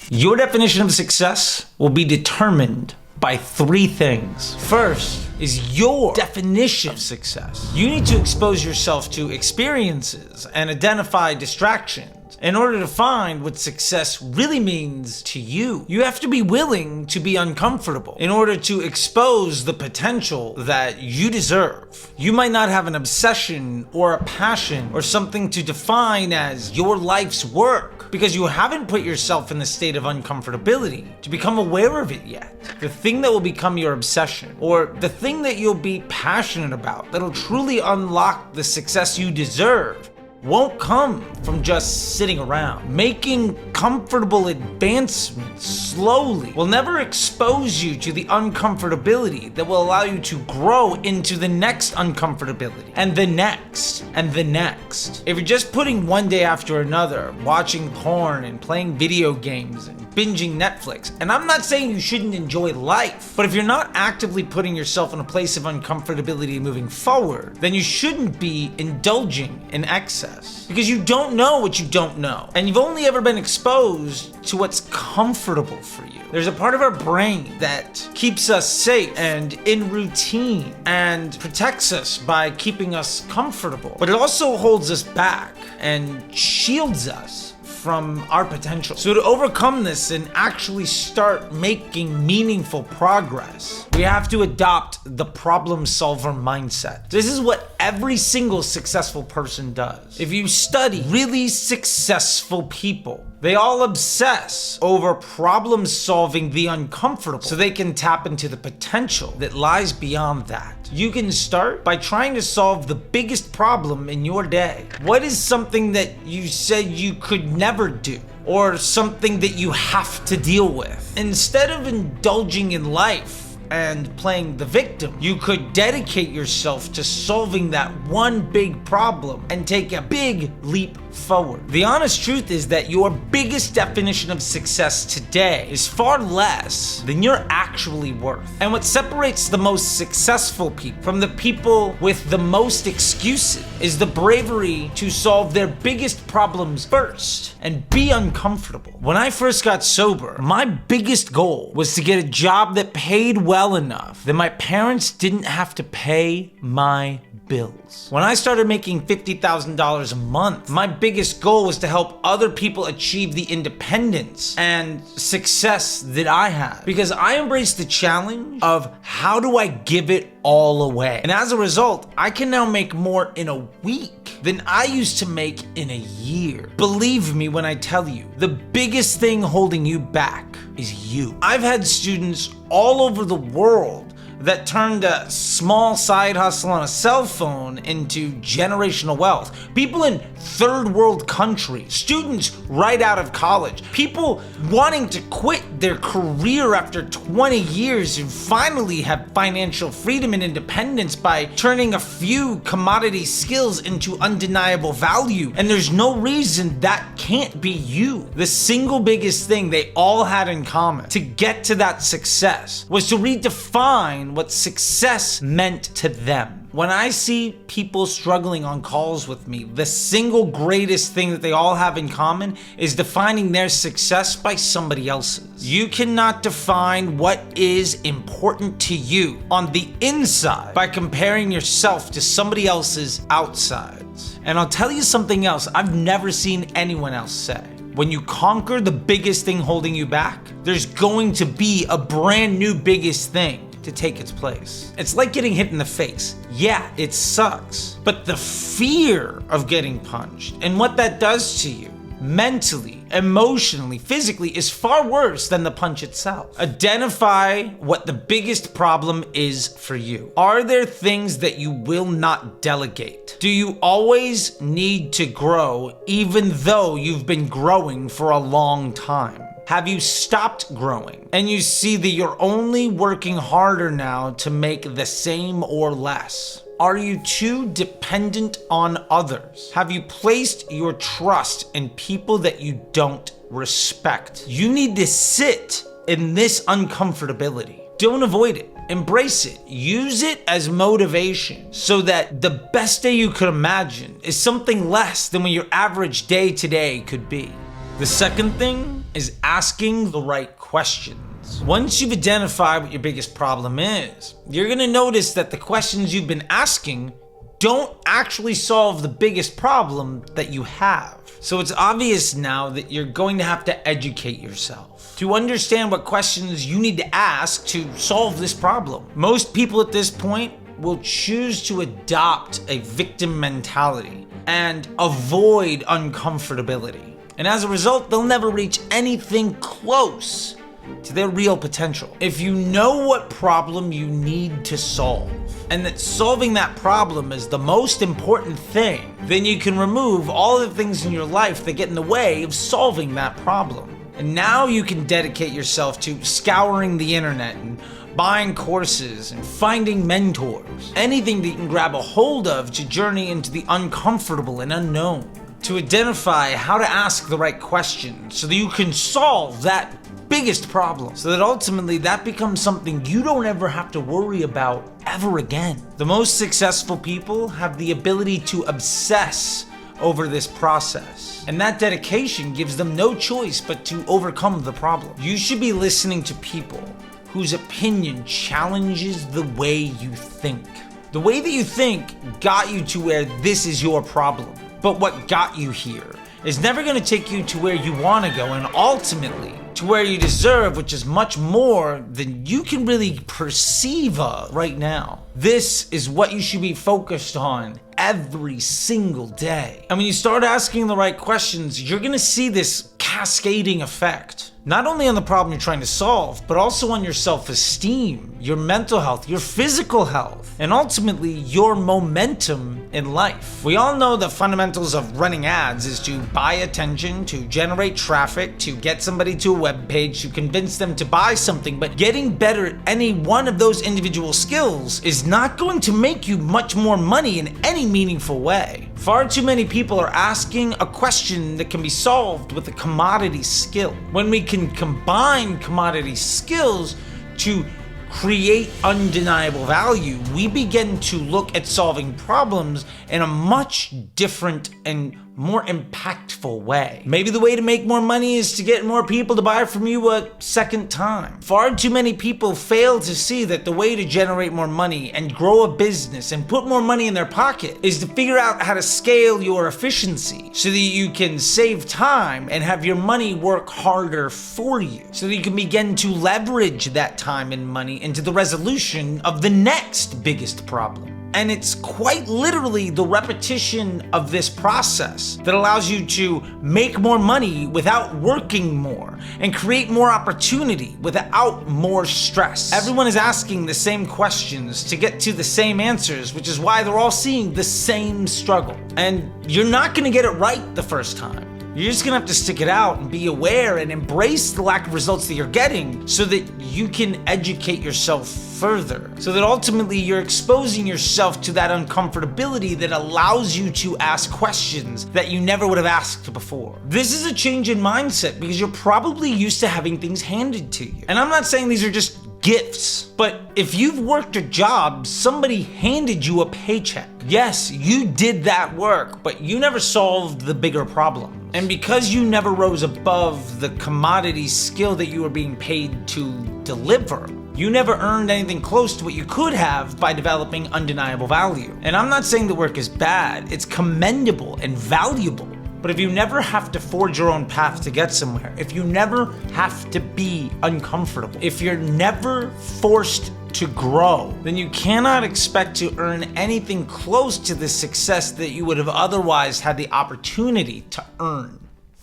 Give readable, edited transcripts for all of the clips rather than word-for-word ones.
Your definition of success will be determined by three things. First is your definition of success. You need to expose yourself to experiences and identify distractions in order to find what success really means to you. You have to be willing to be uncomfortable in order to expose the potential that you deserve. You might not have an obsession or a passion or something to define as your life's work because you haven't put yourself in the state of uncomfortability to become aware of it yet. The thing that will become your obsession, or the thing that you'll be passionate about, that'll truly unlock the success you deserve, won't come from just sitting around. Making comfortable advancements slowly will never expose you to the uncomfortability that will allow you to grow into the next uncomfortability, and the next, and the next. If you're just putting one day after another, watching porn and playing video games and binging Netflix, and I'm not saying you shouldn't enjoy life, but if you're not actively putting yourself in a place of uncomfortability moving forward, then you shouldn't be indulging in excess. Because you don't know what you don't know. And you've only ever been exposed to what's comfortable for you. There's a part of our brain that keeps us safe and in routine and protects us by keeping us comfortable. But it also holds us back and shields us from our potential. So to overcome this and actually start making meaningful progress, we have to adopt the problem solver mindset. This is what every single successful person does. If you study really successful people, they all obsess over problem solving the uncomfortable so they can tap into the potential that lies beyond that. You can start by trying to solve the biggest problem in your day. What is something that you said you could never do? Or something that you have to deal with? Instead of indulging in life and playing the victim, you could dedicate yourself to solving that one big problem and take a big leap forward. The honest truth is that your biggest definition of success today is far less than you're actually worth. And what separates the most successful people from the people with the most excuses is the bravery to solve their biggest problems first and be uncomfortable. When I first got sober, my biggest goal was to get a job that paid well enough that my parents didn't have to pay my bills. When I started making $50,000 a month, my biggest goal was to help other people achieve the independence and success that I had. Because I embraced the challenge of how do I give it all away? And as a result, I can now make more in a week than I used to make in a year. Believe me when I tell you, the biggest thing holding you back is you. I've had students all over the world that turned a small side hustle on a cell phone into generational wealth. People in third world countries, students right out of college, people wanting to quit their career after 20 years and finally have financial freedom and independence by turning a few commodity skills into undeniable value. And there's no reason that can't be you. The single biggest thing they all had in common to get to that success was to redefine what success meant to them. When I see people struggling on calls with me, the single greatest thing that they all have in common is defining their success by somebody else's. You cannot define what is important to you on the inside by comparing yourself to somebody else's outsides. And I'll tell you something else I've never seen anyone else say. When you conquer the biggest thing holding you back, there's going to be a brand new biggest thing to take its place. It's like getting hit in the face. Yeah, it sucks. But the fear of getting punched and what that does to you mentally, emotionally, physically is far worse than the punch itself. Identify what the biggest problem is for you. Are there things that you will not delegate? Do you always need to grow even though you've been growing for a long time? Have you stopped growing and you see that you're only working harder now to make the same or less? Are you too dependent on others? Have you placed your trust in people that you don't respect? You need to sit in this uncomfortability. Don't avoid it. Embrace it. Use it as motivation so that the best day you could imagine is something less than what your average day today could be. The second thing is asking the right questions. Once you've identified what your biggest problem is, you're gonna notice that the questions you've been asking don't actually solve the biggest problem that you have. So it's obvious now that you're going to have to educate yourself to understand what questions you need to ask to solve this problem. Most people at this point will choose to adopt a victim mentality and avoid uncomfortability. And as a result, they'll never reach anything close to their real potential. If you know what problem you need to solve, and that solving that problem is the most important thing, then you can remove all the things in your life that get in the way of solving that problem. And now you can dedicate yourself to scouring the internet and buying courses and finding mentors. Anything that you can grab a hold of to journey into the uncomfortable and unknown. To identify how to ask the right questions so that you can solve that biggest problem, so that ultimately that becomes something you don't ever have to worry about ever again. The most successful people have the ability to obsess over this process, and that dedication gives them no choice but to overcome the problem. You should be listening to people whose opinion challenges the way you think. The way that you think got you to where this is your problem, but what got you here is never going to take you to where you want to go, and ultimately to where you deserve, which is much more than you can really perceive of right now. This is what you should be focused on every single day. And when you start asking the right questions, you're going to see this cascading effect. Not only on the problem you're trying to solve, but also on your self-esteem, your mental health, your physical health, and ultimately your momentum in life. We all know the fundamentals of running ads is to buy attention, to generate traffic, to get somebody to a web page, to convince them to buy something, but getting better at any one of those individual skills is not going to make you much more money in any meaningful way. Far too many people are asking a question that can be solved with a commodity skill. When we can combine commodity skills to create undeniable value, we begin to look at solving problems in a much different and more impactful way. Maybe the way to make more money is to get more people to buy from you a second time. Far too many people fail to see that the way to generate more money and grow a business and put more money in their pocket is to figure out how to scale your efficiency so that you can save time and have your money work harder for you, so that you can begin to leverage that time and money into the resolution of the next biggest problem. And it's quite literally the repetition of this process that allows you to make more money without working more and create more opportunity without more stress. Everyone is asking the same questions to get to the same answers, which is why they're all seeing the same struggle. And you're not going to get it right the first time. You're just gonna have to stick it out and be aware and embrace the lack of results that you're getting so that you can educate yourself further. So that ultimately you're exposing yourself to that uncomfortability that allows you to ask questions that you never would have asked before. This is a change in mindset because you're probably used to having things handed to you. And I'm not saying these are just gifts, but if you've worked a job, somebody handed you a paycheck. Yes, you did that work, but you never solved the bigger problem. And because you never rose above the commodity skill that you were being paid to deliver, you never earned anything close to what you could have by developing undeniable value. And I'm not saying the work is bad, it's commendable and valuable. But if you never have to forge your own path to get somewhere, if you never have to be uncomfortable, if you're never forced to grow, then you cannot expect to earn anything close to the success that you would have otherwise had the opportunity to earn.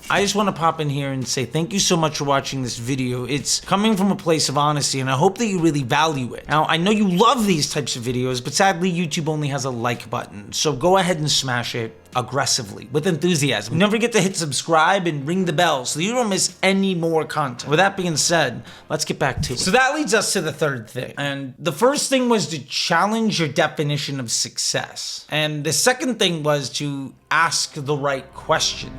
I just want to pop in here and say thank you so much for watching this video. It's coming from a place of honesty, and I hope that you really value it. Now, I know you love these types of videos, but sadly, YouTube only has a like button. So go ahead and smash it aggressively, with enthusiasm. Don't forget to hit subscribe and ring the bell so you don't miss any more content. With that being said, let's get back to it. So that leads us to the third thing. And the first thing was to challenge your definition of success. And the second thing was to ask the right questions.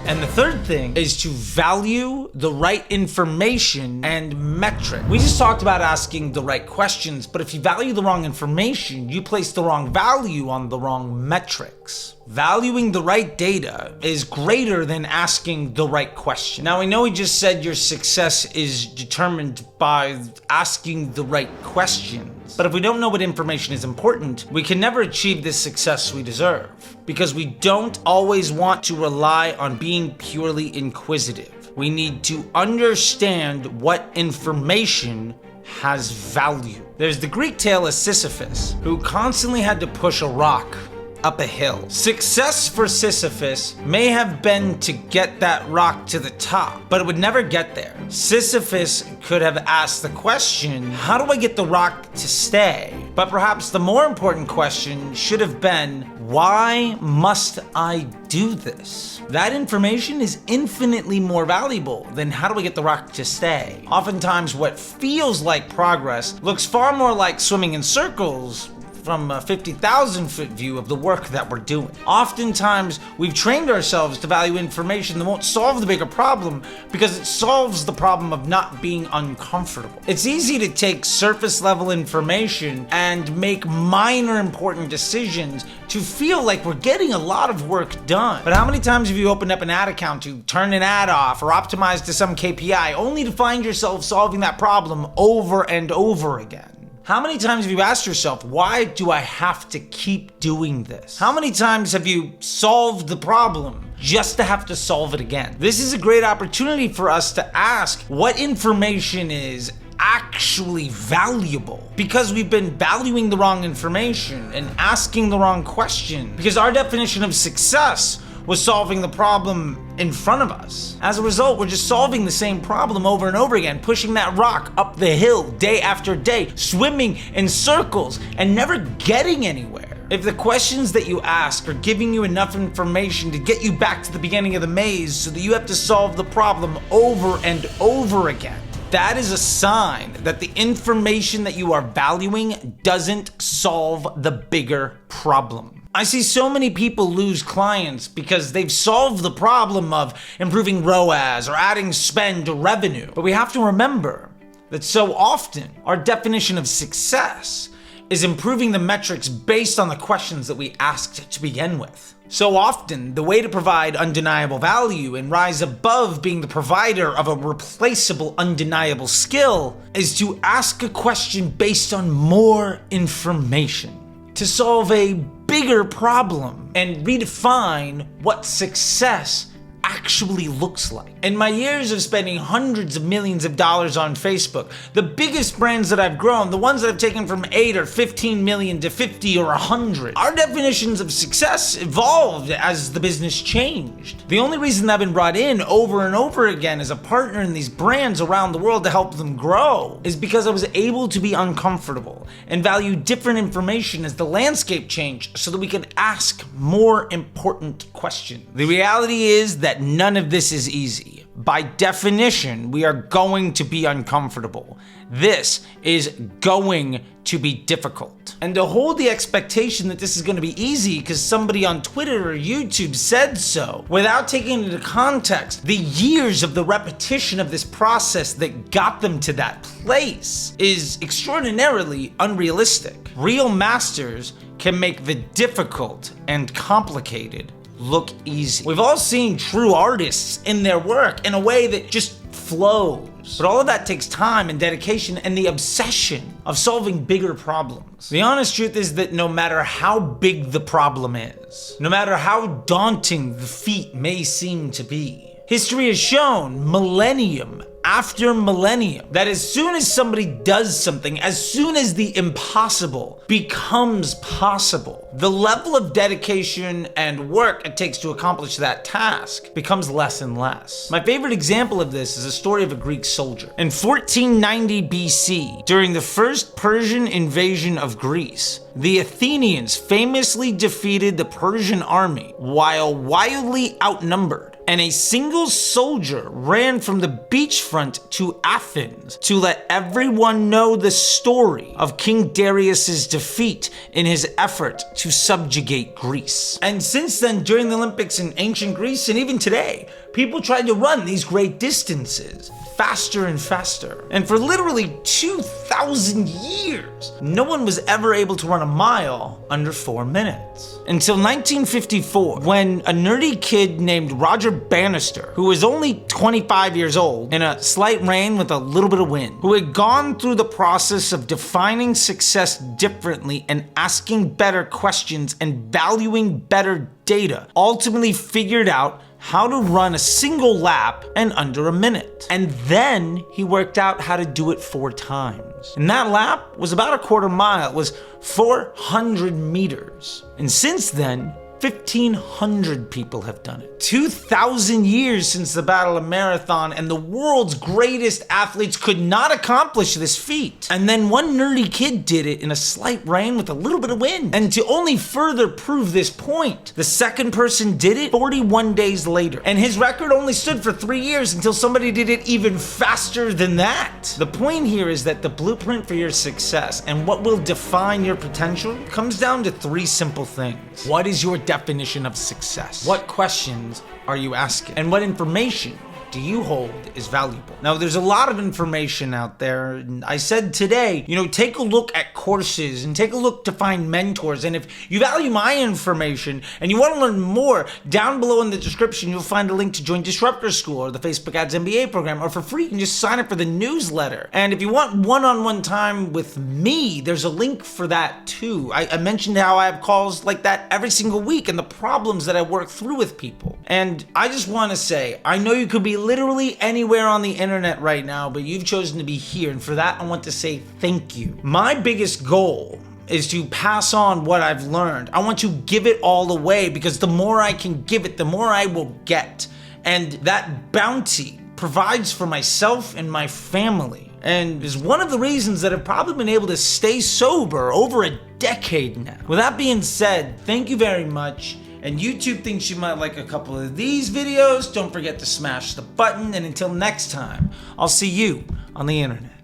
And the third thing is to value the right information and metric. We just talked about asking the right questions, but if you value the wrong information, you place the wrong value on the wrong metrics. Valuing the right data is greater than asking the right question. Now, I know he just said your success is determined by asking the right questions, but if we don't know what information is important, we can never achieve the success we deserve, because we don't always want to rely on being purely inquisitive. We need to understand what information has value. There's the Greek tale of Sisyphus, who constantly had to push a rock up a hill. Success for Sisyphus may have been to get that rock to the top, but it would never get there. Sisyphus could have asked the question, how do I get the rock to stay? But perhaps the more important question should have been, why must I do this? That information is infinitely more valuable than how do I get the rock to stay. Oftentimes what feels like progress looks far more like swimming in circles from a 50,000 foot view of the work that we're doing. Oftentimes, we've trained ourselves to value information that won't solve the bigger problem because it solves the problem of not being uncomfortable. It's easy to take surface level information and make minor important decisions to feel like we're getting a lot of work done. But how many times have you opened up an ad account to turn an ad off or optimize to some KPI only to find yourself solving that problem over and over again? How many times have you asked yourself, why do I have to keep doing this? How many times have you solved the problem just to have to solve it again? This is a great opportunity for us to ask what information is actually valuable, because we've been valuing the wrong information and asking the wrong question, because our definition of success was solving the problem in front of us. As a result, we're just solving the same problem over and over again, pushing that rock up the hill day after day, swimming in circles and never getting anywhere. If the questions that you ask are giving you enough information to get you back to the beginning of the maze so that you have to solve the problem over and over again, that is a sign that the information that you are valuing doesn't solve the bigger problem. I see so many people lose clients because they've solved the problem of improving ROAS or adding spend to revenue. But we have to remember that so often our definition of success is improving the metrics based on the questions that we asked to begin with. So often, the way to provide undeniable value and rise above being the provider of a replaceable, undeniable skill is to ask a question based on more information, to solve a bigger problem and redefine what success actually looks like. In my years of spending hundreds of millions of dollars on Facebook, the biggest brands that I've grown, the ones that I've taken from 8 or 15 million to 50 or 100, our definitions of success evolved as the business changed. The only reason I've been brought in over and over again as a partner in these brands around the world to help them grow is because I was able to be uncomfortable and value different information as the landscape changed so that we could ask more important questions. The reality is that none of this is easy. By definition, we are going to be uncomfortable. This is going to be difficult. And to hold the expectation that this is going to be easy because somebody on Twitter or YouTube said so, without taking into context the years of the repetition of this process that got them to that place, is extraordinarily unrealistic. Real masters can make the difficult and complicated look easy. We've all seen true artists in their work in a way that just flows. But all of that takes time and dedication and the obsession of solving bigger problems. The honest truth is that no matter how big the problem is, no matter how daunting the feat may seem to be, history has shown millennium after millennium that as soon as somebody does something, as soon as the impossible becomes possible, the level of dedication and work it takes to accomplish that task becomes less and less. My favorite example of this is a story of a Greek soldier. In 1490 BC, during the first Persian invasion of Greece, the Athenians famously defeated the Persian army while wildly outnumbered, and a single soldier ran from the beachfront to Athens to let everyone know the story of King Darius's defeat in his effort to subjugate Greece. And since then, during the Olympics in ancient Greece and even today, people tried to run these great distances faster and faster. And for literally 2,000 years, no one was ever able to run a mile under 4 minutes. Until 1954, when a nerdy kid named Roger Bannister, who was only 25 years old, in a slight rain with a little bit of wind, who had gone through the process of defining success differently and asking better questions and valuing better data, ultimately figured out how to run a single lap in under a minute. And then he worked out how to do it 4 times. And that lap was about a quarter mile. It was 400 meters. And since then, 1,500 people have done it. 2,000 years since the Battle of Marathon, and the world's greatest athletes could not accomplish this feat. And then one nerdy kid did it in a slight rain with a little bit of wind. And to only further prove this point, the second person did it 41 days later. And his record only stood for 3 years until somebody did it even faster than that. The point here is that the blueprint for your success and what will define your potential comes down to 3 simple things. What is your definition of success? What questions are you asking? And what information do you hold is valuable? Now, there's a lot of information out there, and I said today, take a look at courses and take a look to find mentors. And if you value my information and you want to learn more, down below in the description, you'll find a link to join Disruptor School or the Facebook Ads MBA program, or for free, you can just sign up for the newsletter. And if you want one-on-one time with me, there's a link for that too. I mentioned how I have calls like that every single week and the problems that I work through with people. And I just want to say, I know you could be literally anywhere on the internet right now, but you've chosen to be here, and for that I want to say thank you. My biggest goal is to pass on what I've learned. I want to give it all away, because the more I can give it, the more I will get. And that bounty provides for myself and my family, and is one of the reasons that I've probably been able to stay sober over a decade now. With that being said, thank you very much. And YouTube thinks you might like a couple of these videos. Don't forget to smash the button, and until next time, I'll see you on the internet.